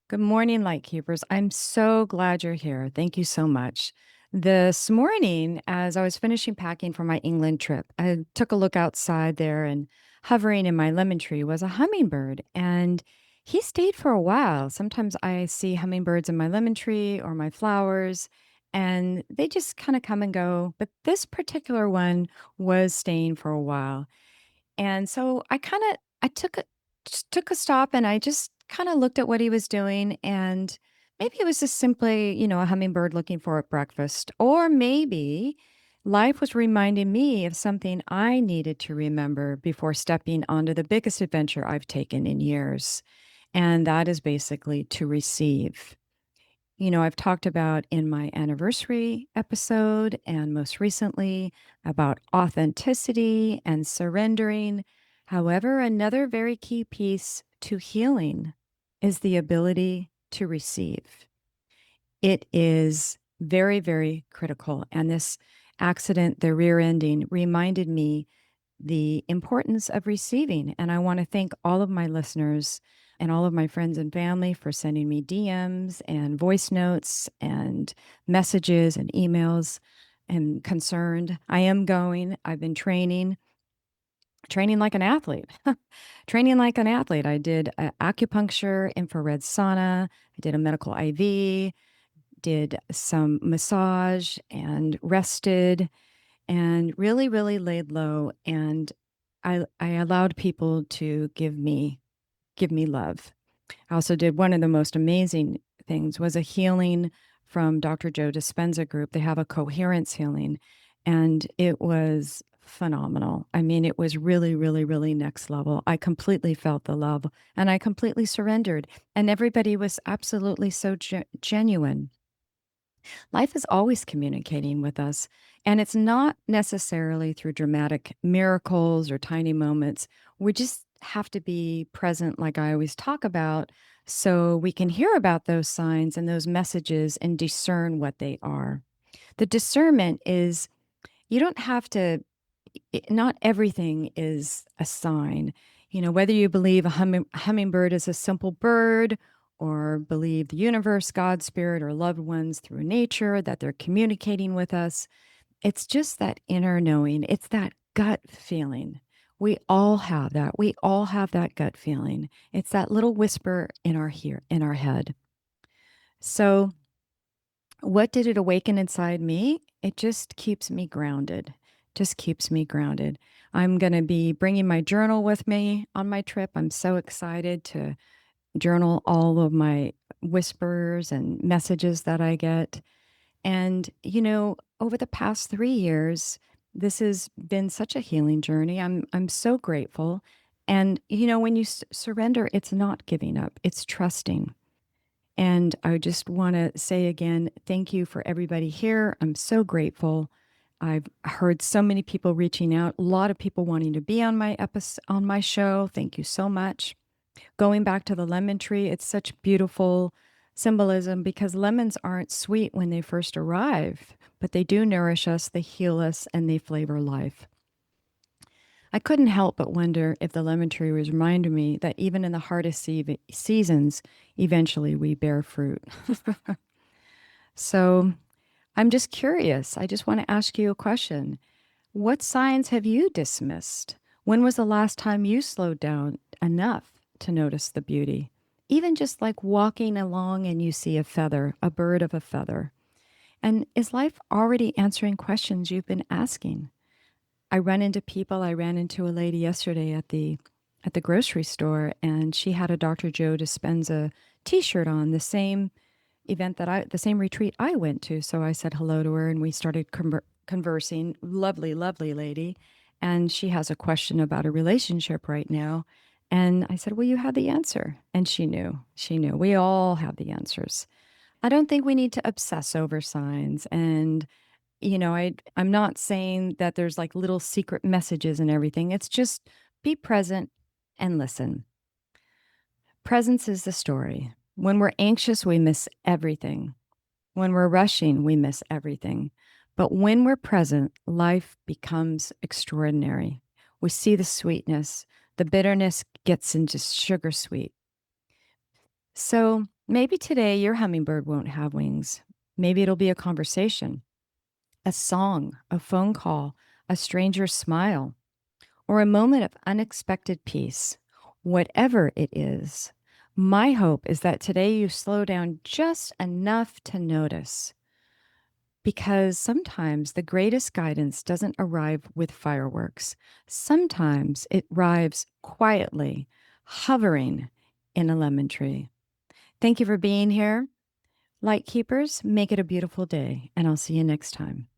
Good morning, Lightkeepers. I'm so glad you're here. Thank you so much. This morning, as I was finishing packing for my England trip, I took a look outside there, and hovering in my lemon tree was a hummingbird. And he stayed for a while. Sometimes I see hummingbirds in my lemon tree or my flowers, and they just kind of come and go. But this particular one was staying for a while. And so I took a stop, and I just kinda looked at what he was doing, and maybe it was just simply, a hummingbird looking for a breakfast, or maybe life was reminding me of something I needed to remember before stepping onto the biggest adventure I've taken in years, and that is basically to receive. I've talked about in my anniversary episode and most recently about authenticity and surrendering. However, another very key piece to healing is the ability to receive. It is very, very critical. And this accident, the rear ending, reminded me the importance of receiving. And I want to thank all of my listeners and all of my friends and family for sending me DMs and voice notes and messages and emails. And concerned. I am going. I've been training like an athlete, training like an athlete. I did acupuncture, infrared sauna. I did a medical IV, did some massage and rested and really, really laid low. And I allowed people to give me love. I also did one of the most amazing things was a healing from Dr. Joe Dispenza group. They have a coherence healing, and it was phenomenal. I mean, it was really, really, really next level. I completely felt the love, and I completely surrendered, and everybody was absolutely so genuine. Life is always communicating with us, and it's not necessarily through dramatic miracles or tiny moments. We just have to be present, like I always talk about, so we can hear about those signs and those messages and discern what they are. The discernment is you don't have to, not everything is a sign. Whether you believe a hummingbird is a simple bird or believe the universe, God, spirit, or loved ones through nature, that they're communicating with us, it's just that inner knowing. It's that gut feeling. We all have that. We all have that gut feeling. It's that little whisper in our head. So, what did it awaken inside me? It just keeps me grounded. Just keeps me grounded. I'm going to be bringing my journal with me on my trip. I'm so excited to journal all of my whispers and messages that I get. And, over the past 3 years, this has been such a healing journey. I'm so grateful. And, when you surrender, it's not giving up, it's trusting. And I just want to say again, thank you for everybody here. I'm so grateful. I've heard so many people reaching out, a lot of people wanting to be on my on my show. Thank you so much. Going back to the lemon tree, it's such beautiful symbolism because lemons aren't sweet when they first arrive, but they do nourish us, they heal us, and they flavor life. I couldn't help but wonder if the lemon tree was reminding me that even in the hardest seasons, eventually we bear fruit. So I'm just curious. I just want to ask you a question. What signs have you dismissed? When was the last time you slowed down enough to notice the beauty? Even just like walking along and you see a feather, a bird of a feather. And is life already answering questions you've been asking? I run into people. I ran into a lady yesterday at the grocery store, and she had a Dr. Joe Dispenza t-shirt on, the same retreat I went to. So I said hello to her and we started conversing. Lovely, lovely lady. And she has a question about a relationship right now. And I said, well, you have the answer. And she knew. She knew. We all have the answers. I don't think we need to obsess over signs. And, I'm not saying that there's like little secret messages and everything. It's just be present and listen. Presence is the story. When we're anxious, we miss everything. When we're rushing, we miss everything. But when we're present, life becomes extraordinary. We see the sweetness. The bitterness gets into sugar sweet. So Maybe today your hummingbird won't have wings. Maybe it'll be a conversation, a song, a phone call, a stranger's smile, or a moment of unexpected peace. Whatever it is, my hope is that today you slow down just enough to notice. Because sometimes the greatest guidance doesn't arrive with fireworks. Sometimes it arrives quietly, hovering in a lemon tree. Thank you for being here. Light keepers, make it a beautiful day, and I'll see you next time.